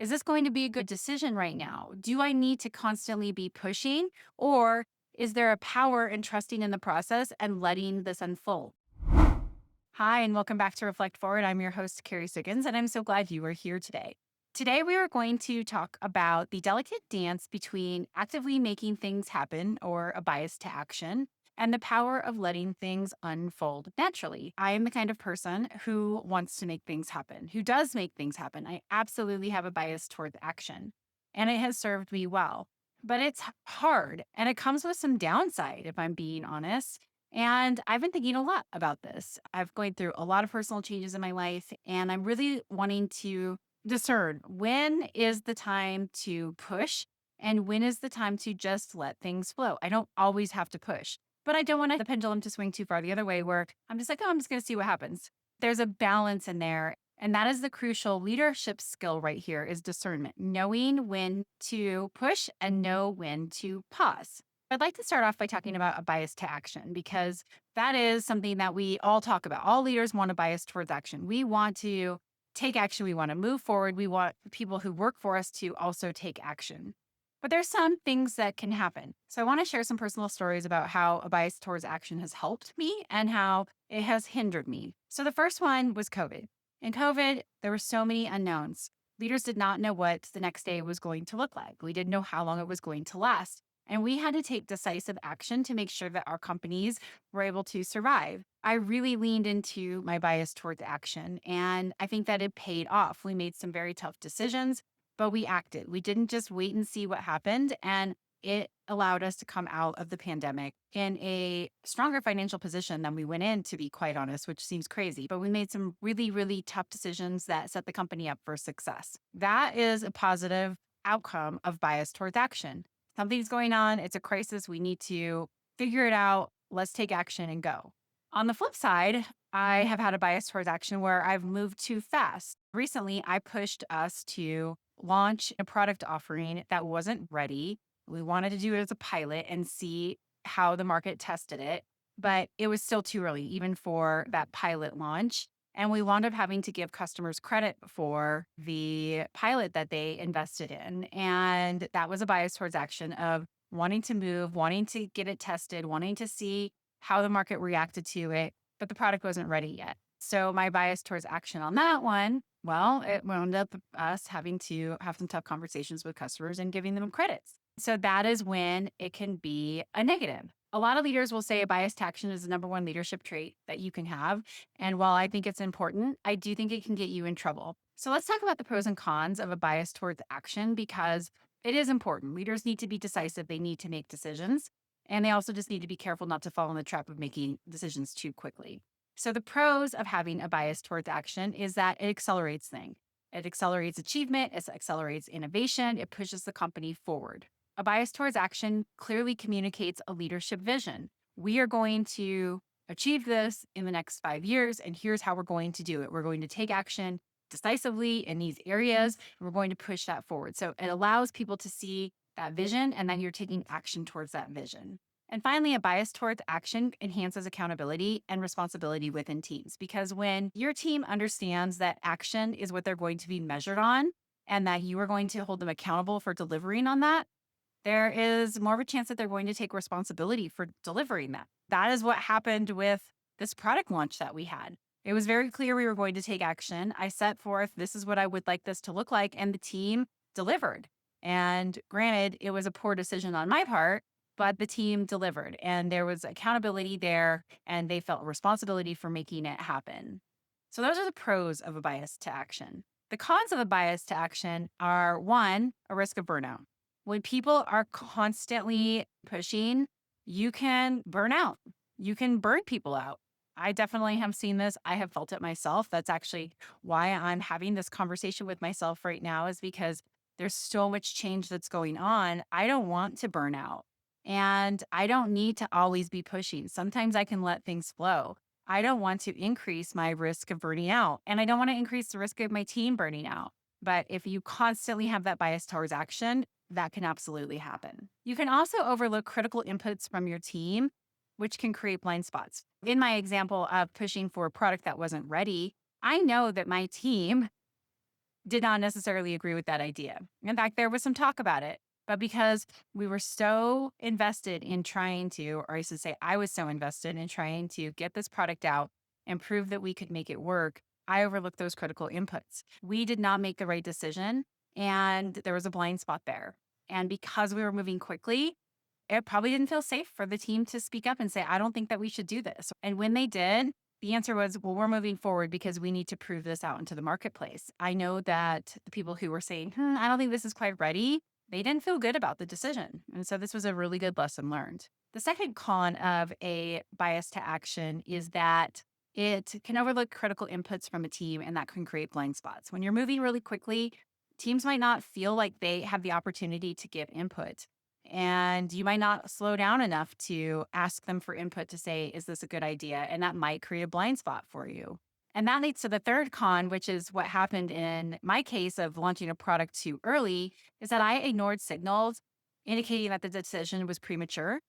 Is this going to be a good decision right now? Do I need to constantly be pushing, or is there a power in trusting in the process and letting this unfold? Hi, and welcome back to Reflect Forward. I'm your host, Kerry Siggins, and I'm so glad you are here today. Today, we are going to talk about the delicate dance between actively making things happen or a bias to action and the power of letting things unfold naturally. I am the kind of person who wants to make things happen, who does make things happen. I absolutely have a bias toward action, and it has served me well. But it's hard, and it comes with some downside, if I'm being honest. And I've been thinking a lot about this. I've going through a lot of personal changes in my life, and I'm really wanting to discern when is the time to push and when is the time to just let things flow. I don't always have to push, but I don't want the pendulum to swing too far the other way where I'm just like, oh, I'm just going to see what happens. There's a balance in there. And that is the crucial leadership skill right here is discernment, knowing when to push and know when to pause. I'd like to start off by talking about a bias to action because that is something that we all talk about. All leaders want a bias towards action. We want to take action. We want to move forward. We want people who work for us to also take action. But there's some things that can happen. So I want to share some personal stories about how a bias towards action has helped me and how it has hindered me. So the first one was COVID. In COVID, there were so many unknowns. Leaders did not know what the next day was going to look like. We didn't know how long it was going to last. And we had to take decisive action to make sure that our companies were able to survive. I really leaned into my bias towards action, and I think that it paid off. We made some very tough decisions, but we acted. We didn't just wait and see what happened. And it allowed us to come out of the pandemic in a stronger financial position than we went in, to be quite honest, which seems crazy. But we made some really, really tough decisions that set the company up for success. That is a positive outcome of bias towards action. Something's going on. It's a crisis. We need to figure it out. Let's take action and go. On the flip side, I have had a bias towards action where I've moved too fast. Recently, I pushed us to launch a product offering that wasn't ready. We wanted to do it as a pilot and see how the market tested it, but it was still too early, even for that pilot launch. And we wound up having to give customers credit for the pilot that they invested in. And that was a bias towards action of wanting to move, wanting to get it tested, wanting to see how the market reacted to it, but the product wasn't ready yet. So my bias towards action on that one, well, it wound up us having to have some tough conversations with customers and giving them credits. So that is when it can be a negative. A lot of leaders will say a bias to action is the number one leadership trait that you can have. And while I think it's important, I do think it can get you in trouble. So let's talk about the pros and cons of a bias towards action because it is important. Leaders need to be decisive, they need to make decisions. And they also just need to be careful not to fall in the trap of making decisions too quickly. So, the pros of having a bias towards action is that it accelerates things. It accelerates achievement, it accelerates innovation, it pushes the company forward. A bias towards action clearly communicates a leadership vision. We are going to achieve this in the next 5 years, and here's how we're going to do it. We're going to take action decisively in these areas, and we're going to push that forward. So, it allows people to see that vision and then you're taking action towards that vision. And finally, a bias towards action enhances accountability and responsibility within teams because when your team understands that action is what they're going to be measured on and that you are going to hold them accountable for delivering on that, there is more of a chance that they're going to take responsibility for delivering that. That is what happened with this product launch that we had. It was very clear we were going to take action. I set forth, this is what I would like this to look like, and the team delivered. And granted, it was a poor decision on my part, but the team delivered and there was accountability there and they felt responsibility for making it happen. So those are the pros of a bias to action. The cons of a bias to action are one, a risk of burnout. When people are constantly pushing, you can burn out. You can burn people out. I definitely have seen this. I have felt it myself. That's actually why I'm having this conversation with myself right now, is because there's so much change that's going on. I don't want to burn out. And I don't need to always be pushing. Sometimes I can let things flow. I don't want to increase my risk of burning out. And I don't want to increase the risk of my team burning out. But if you constantly have that bias towards action, that can absolutely happen. You can also overlook critical inputs from your team, which can create blind spots. In my example of pushing for a product that wasn't ready, I know that my team did not necessarily agree with that idea. In fact, there was some talk about it, but because we were so invested in trying to, or I should say, I was so invested in trying to get this product out and prove that we could make it work, I overlooked those critical inputs. We did not make the right decision, and there was a blind spot there. And because we were moving quickly, it probably didn't feel safe for the team to speak up and say, I don't think that we should do this. And when they did, the answer was, well, we're moving forward because we need to prove this out into the marketplace. I know that the people who were saying, I don't think this is quite ready, they didn't feel good about the decision. And so this was a really good lesson learned. The second con of a bias to action is that it can overlook critical inputs from a team, and that can create blind spots. When you're moving really quickly, teams might not feel like they have the opportunity to give input. And you might not slow down enough to ask them for input to say, is this a good idea? And that might create a blind spot for you. And that leads to the third con, which is what happened in my case of launching a product too early, is that I ignored signals indicating that the decision was premature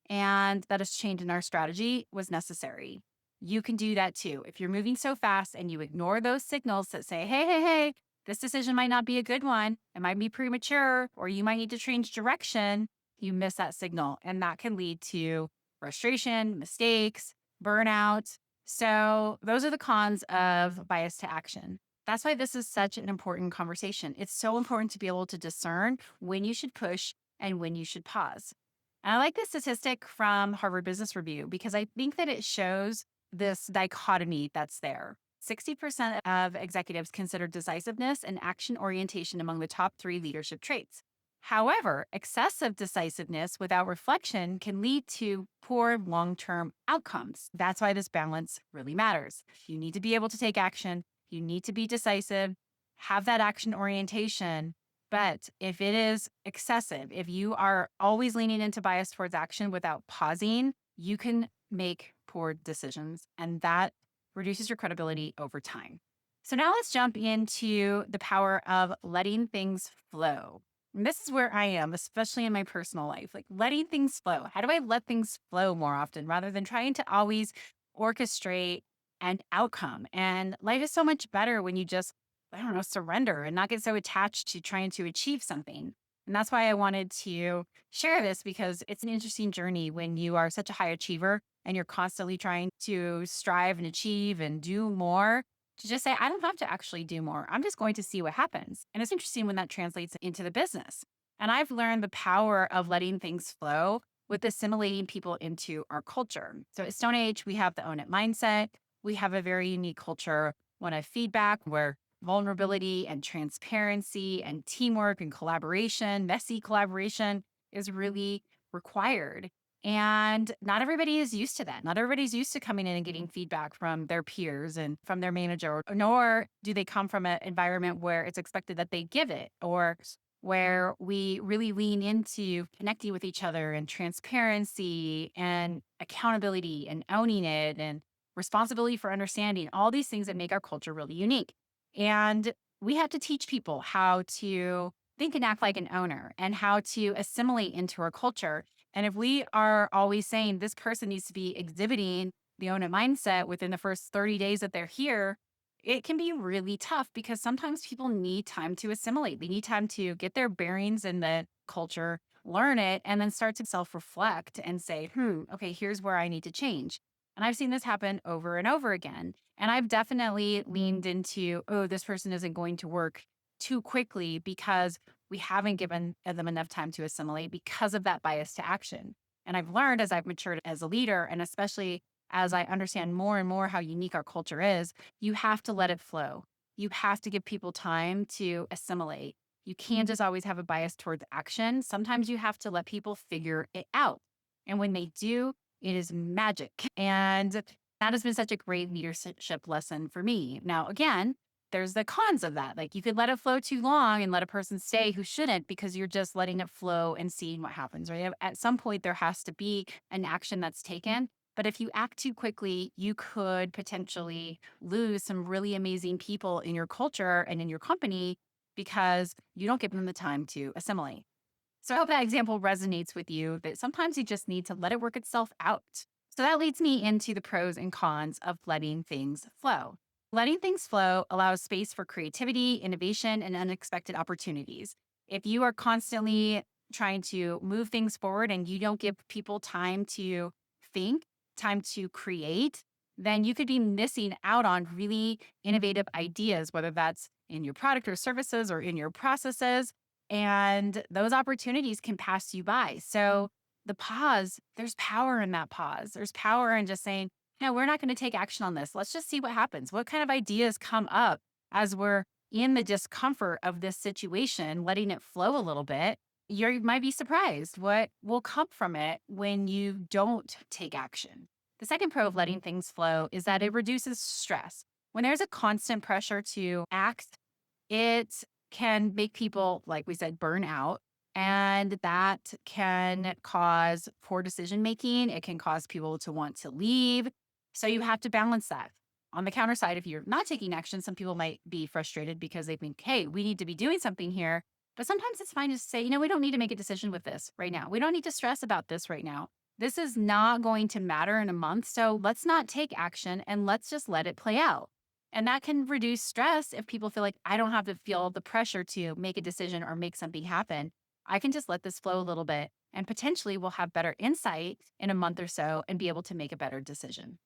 and that a change in our strategy was necessary. You can do that too. If you're moving so fast and you ignore those signals that say, hey, this decision might not be a good one, it might be premature, or you might need to change direction, you miss that signal. And that can lead to frustration, mistakes, burnout. So, those are the cons of bias to action. That's why this is such an important conversation. It's so important to be able to discern when you should push and when you should pause. And I like this statistic from Harvard Business Review because I think that it shows this dichotomy that's there. 60% of executives consider decisiveness and action orientation among the top three leadership traits. However, excessive decisiveness without reflection can lead to poor long term outcomes. That's why this balance really matters. You need to be able to take action, you need to be decisive, have that action orientation. But if it is excessive, if you are always leaning into bias towards action without pausing, you can make poor decisions. And that reduces your credibility over time. So now let's jump into the power of letting things flow. And this is where I am, especially in my personal life, like letting things flow. How do I let things flow more often rather than trying to always orchestrate an outcome? And life is so much better when you just, I don't know, surrender and not get so attached to trying to achieve something. And that's why I wanted to share this because it's an interesting journey when you are such a high achiever and you're constantly trying to strive and achieve and do more, to just say, I don't have to actually do more. I'm just going to see what happens. And it's interesting when that translates into the business. And I've learned the power of letting things flow with assimilating people into our culture. So at Stone Age, we have the own it mindset. We have a very unique culture, one of feedback, where vulnerability and transparency and teamwork and collaboration, messy collaboration is really required. And not everybody is used to that. Not everybody's used to coming in and getting feedback from their peers and from their manager, nor do they come from an environment where it's expected that they give it or where we really lean into connecting with each other and transparency and accountability and owning it and responsibility for understanding all these things that make our culture really unique. And we have to teach people how to think and act like an owner and how to assimilate into our culture. And if we are always saying this person needs to be exhibiting the own it mindset within the first 30 days that they're here, it can be really tough because sometimes people need time to assimilate. They need time to get their bearings in the culture, learn it, and then start to self reflect and say, okay, here's where I need to change. And I've seen this happen over and over again. And I've definitely leaned into, oh, this person isn't going to work too quickly because we haven't given them enough time to assimilate because of that bias to action. And I've learned as I've matured as a leader, and especially as I understand more and more how unique our culture is, you have to let it flow. You have to give people time to assimilate. You can't just always have a bias towards action. Sometimes you have to let people figure it out. And when they do, it is magic. And that has been such a great leadership lesson for me. Now, again, there's the cons of that. Like you could let it flow too long and let a person stay who shouldn't because you're just letting it flow and seeing what happens, right? At some point, there has to be an action that's taken. But if you act too quickly, you could potentially lose some really amazing people in your culture and in your company because you don't give them the time to assimilate. So I hope that example resonates with you that sometimes you just need to let it work itself out. So that leads me into the pros and cons of letting things flow. Letting things flow allows space for creativity, innovation, and unexpected opportunities. If you are constantly trying to move things forward and you don't give people time to think, time to create, then you could be missing out on really innovative ideas, whether that's in your product or services or in your processes. And those opportunities can pass you by. So, the pause, there's power in that pause. There's power in just saying, no, we're not going to take action on this. Let's just see what happens. What kind of ideas come up as we're in the discomfort of this situation, letting it flow a little bit? You might be surprised what will come from it when you don't take action. The second pro of letting things flow is that it reduces stress. When there's a constant pressure to act, it can make people, like we said, burn out. And that can cause poor decision making. It can cause people to want to leave. So you have to balance that. On the counter side, if you're not taking action, some people might be frustrated because they think, hey, we need to be doing something here. But sometimes it's fine to say, we don't need to make a decision with this right now. We don't need to stress about this right now. This is not going to matter in a month. So let's not take action and let's just let it play out. And that can reduce stress if people feel like I don't have to feel the pressure to make a decision or make something happen. I can just let this flow a little bit and potentially we'll have better insight in a month or so and be able to make a better decision.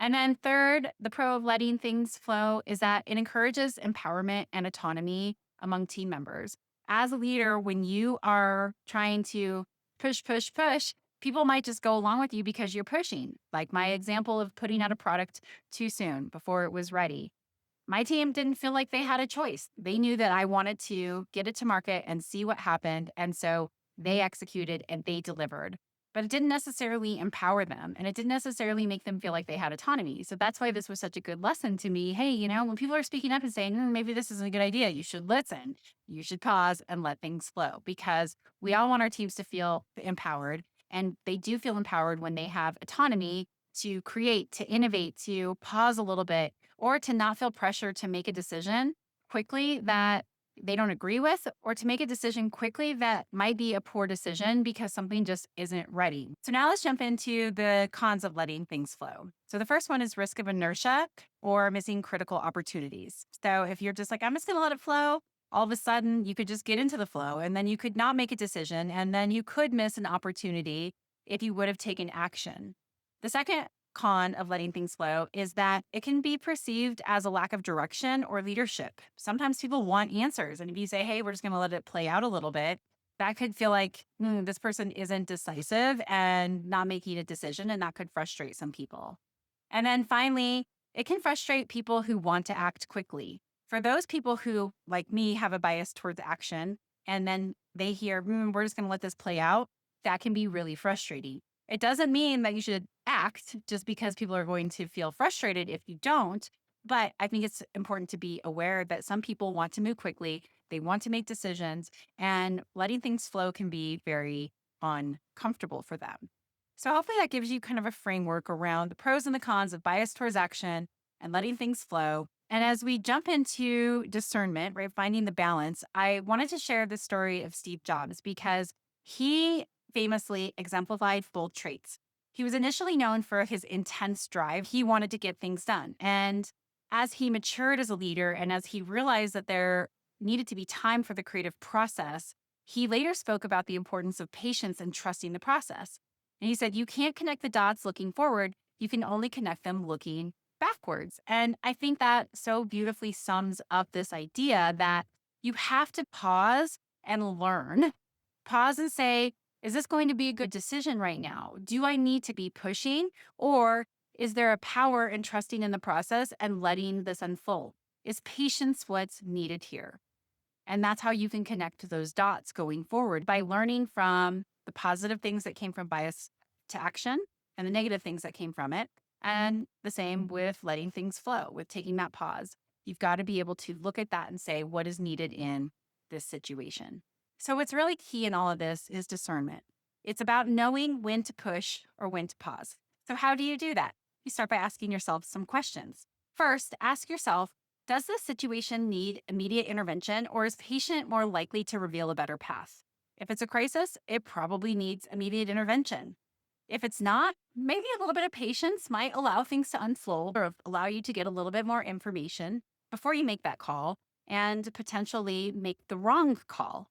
And then, third, the pro of letting things flow is that it encourages empowerment and autonomy among team members. As a leader, when you are trying to push, push, push, people might just go along with you because you're pushing. Like my example of putting out a product too soon before it was ready. My team didn't feel like they had a choice. They knew that I wanted to get it to market and see what happened. And so they executed and they delivered. But it didn't necessarily empower them and it didn't necessarily make them feel like they had autonomy. So that's why this was such a good lesson to me. Hey, when people are speaking up and saying, maybe this isn't a good idea, you should listen. You should pause and let things flow because we all want our teams to feel empowered. And they do feel empowered when they have autonomy to create, to innovate, to pause a little bit, or to not feel pressure to make a decision quickly that they don't agree with, or to make a decision quickly that might be a poor decision because something just isn't ready. So now let's jump into the cons of letting things flow. So the first one is risk of inertia or missing critical opportunities. So if you're just like, I'm just going to let it flow, all of a sudden you could just get into the flow and then you could not make a decision and then you could miss an opportunity if you would have taken action. The second con of letting things flow is that it can be perceived as a lack of direction or leadership. Sometimes people want answers. And if you say, hey, we're just going to let it play out a little bit, that could feel like this person isn't decisive and not making a decision. And that could frustrate some people. And then finally, it can frustrate people who want to act quickly. For those people who, like me, have a bias towards action, and then they hear, we're just going to let this play out, that can be really frustrating. It doesn't mean that you should act just because people are going to feel frustrated if you don't. But I think it's important to be aware that some people want to move quickly, they want to make decisions, and letting things flow can be very uncomfortable for them. So hopefully that gives you kind of a framework around the pros and the cons of bias towards action and letting things flow. And as we jump into discernment, right, finding the balance, I wanted to share the story of Steve Jobs because he famously exemplified both traits. He was initially known for his intense drive. He wanted to get things done. And as he matured as a leader and as he realized that there needed to be time for the creative process, he later spoke about the importance of patience and trusting the process. And he said, you can't connect the dots looking forward. You can only connect them looking backwards. And I think that so beautifully sums up this idea that you have to pause and learn. Pause and say, is this going to be a good decision right now? Do I need to be pushing? Or is there a power in trusting in the process and letting this unfold? Is patience what's needed here? And that's how you can connect those dots going forward by learning from the positive things that came from bias to action and the negative things that came from it. And the same with letting things flow, with taking that pause. You've got to be able to look at that and say, what is needed in this situation? So what's really key in all of this is discernment. It's about knowing when to push or when to pause. So how do you do that? You start by asking yourself some questions. First, ask yourself, does this situation need immediate intervention or is patient more likely to reveal a better path? If it's a crisis, it probably needs immediate intervention. If it's not, maybe a little bit of patience might allow things to unfold or allow you to get a little bit more information before you make that call and potentially make the wrong call.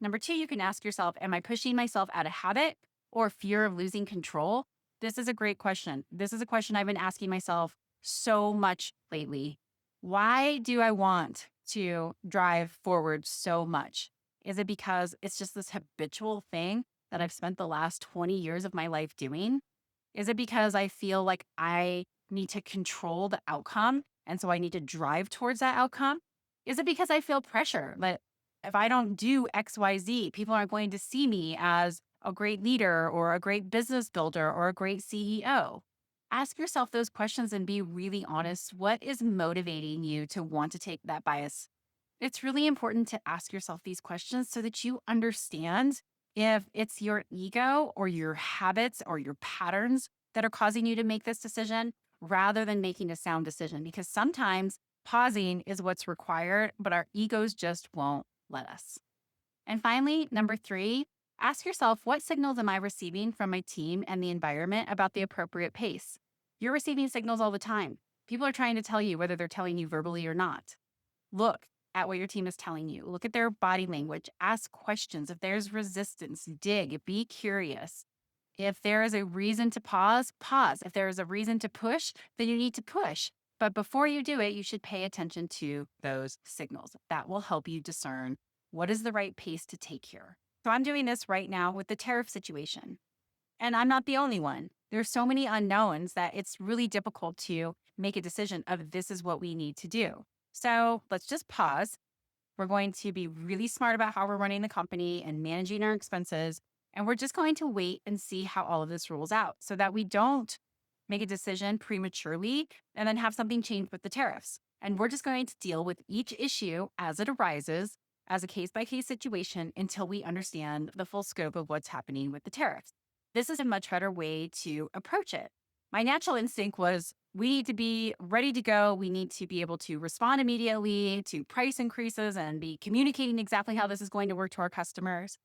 Number two, you can ask yourself, am I pushing myself out of habit or fear of losing control? This is a great question. This is a question I've been asking myself so much lately. Why do I want to drive forward so much? Is it because it's just this habitual thing that I've spent the last 20 years of my life doing? Is it because I feel like I need to control the outcome and so I need to drive towards that outcome? Is it because I feel pressure that if I don't do XYZ, people aren't going to see me as a great leader or a great business builder or a great CEO? Ask yourself those questions and be really honest. What is motivating you to want to take that bias? It's really important to ask yourself these questions so that you understand if it's your ego or your habits or your patterns that are causing you to make this decision rather than making a sound decision. Because sometimes pausing is what's required, but our egos just won't let us. And finally, number three, ask yourself, what signals am I receiving from my team and the environment about the appropriate pace? You're receiving signals all the time. People are trying to tell you whether they're telling you verbally or not. Look at what your team is telling you. Look at their body language. Ask questions. If there's resistance, dig, be curious. If there is a reason to pause, pause. If there is a reason to push, then you need to push. But before you do it, you should pay attention to those signals. That will help you discern what is the right pace to take here. So I'm doing this right now with the tariff situation. And I'm not the only one. There's so many unknowns that it's really difficult to make a decision of this is what we need to do. So let's just pause. We're going to be really smart about how we're running the company and managing our expenses. And we're just going to wait and see how all of this rolls out so that we don't make a decision prematurely and then have something change with the tariffs. And we're just going to deal with each issue as it arises as a case by case situation until we understand the full scope of what's happening with the tariffs. This is a much better way to approach it. My natural instinct was we need to be ready to go. We need to be able to respond immediately to price increases and be communicating exactly how this is going to work to our customers.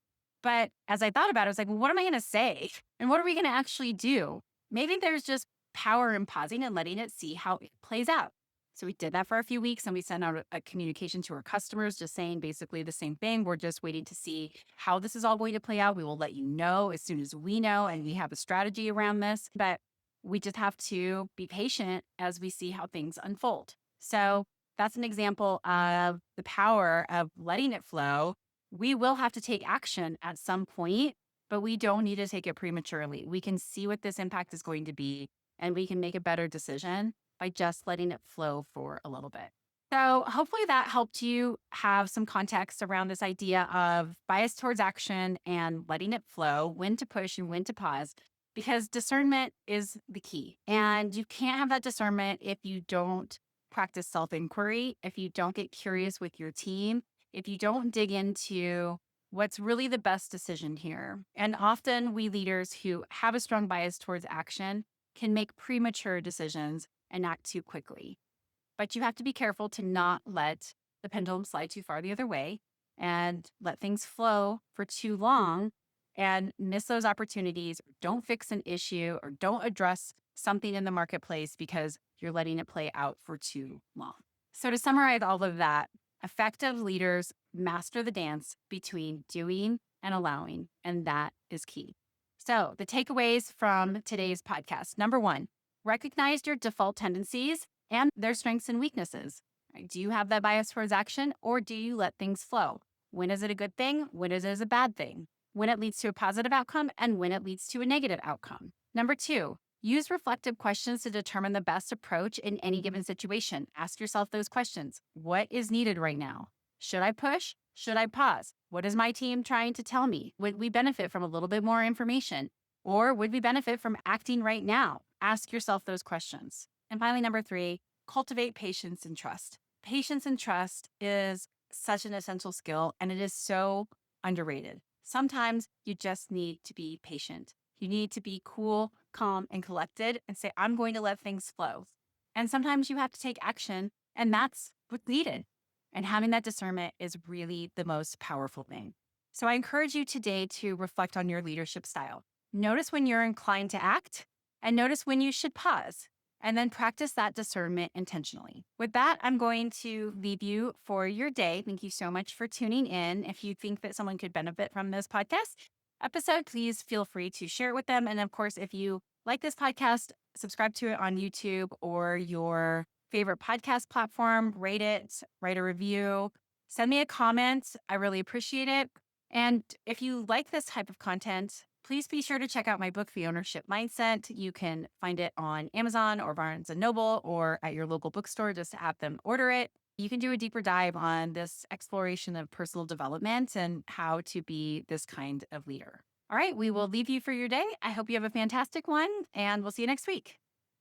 But as I thought about it, I was like, well, what am I going to say? And what are we going to actually do? Maybe there's just power in pausing and letting it see how it plays out. So we did that for a few weeks and we sent out a communication to our customers just saying basically the same thing. We're just waiting to see how this is all going to play out. We will let you know as soon as we know and we have a strategy around this. But we just have to be patient as we see how things unfold. So that's an example of the power of letting it flow. We will have to take action at some point, but we don't need to take it prematurely. We can see what this impact is going to be and we can make a better decision by just letting it flow for a little bit. So hopefully that helped you have some context around this idea of bias towards action and letting it flow, when to push and when to pause, because discernment is the key. And you can't have that discernment if you don't practice self-inquiry, if you don't get curious with your team, if you don't dig into what's really the best decision here. And often we leaders who have a strong bias towards action can make premature decisions and act too quickly. But you have to be careful to not let the pendulum slide too far the other way and let things flow for too long and miss those opportunities. Don't fix an issue or don't address something in the marketplace because you're letting it play out for too long. So to summarize all of that, effective leaders master the dance between doing and allowing, and that is key. So the takeaways from today's podcast. Number one, recognize your default tendencies and their strengths and weaknesses. Right? Do you have that bias towards action or do you let things flow? When is it a good thing? When is it a bad thing? When it leads to a positive outcome and when it leads to a negative outcome. Number two, use reflective questions to determine the best approach in any given situation. Ask yourself those questions. What is needed right now? Should I push? Should I pause? What is my team trying to tell me? Would we benefit from a little bit more information? Or would we benefit from acting right now? Ask yourself those questions. And finally, number three, cultivate patience and trust. Patience and trust is such an essential skill and it is so underrated. Sometimes you just need to be patient. You need to be cool, calm, and collected and say, I'm going to let things flow. And sometimes you have to take action and that's what's needed. And having that discernment is really the most powerful thing. So I encourage you today to reflect on your leadership style. Notice when you're inclined to act and notice when you should pause. And then practice that discernment intentionally. With that, I'm going to leave you for your day. Thank you so much for tuning in. If you think that someone could benefit from this podcast episode, please feel free to share it with them. And of course, if you like this podcast, subscribe to it on YouTube or your favorite podcast platform, rate it, write a review, send me a comment. I really appreciate it. And if you like this type of content, please be sure to check out my book, The Ownership Mindset. You can find it on Amazon or Barnes and Noble or at your local bookstore. Just have them order it. You can do a deeper dive on this exploration of personal development and how to be this kind of leader. All right, we will leave you for your day. I hope you have a fantastic one, and we'll see you next week.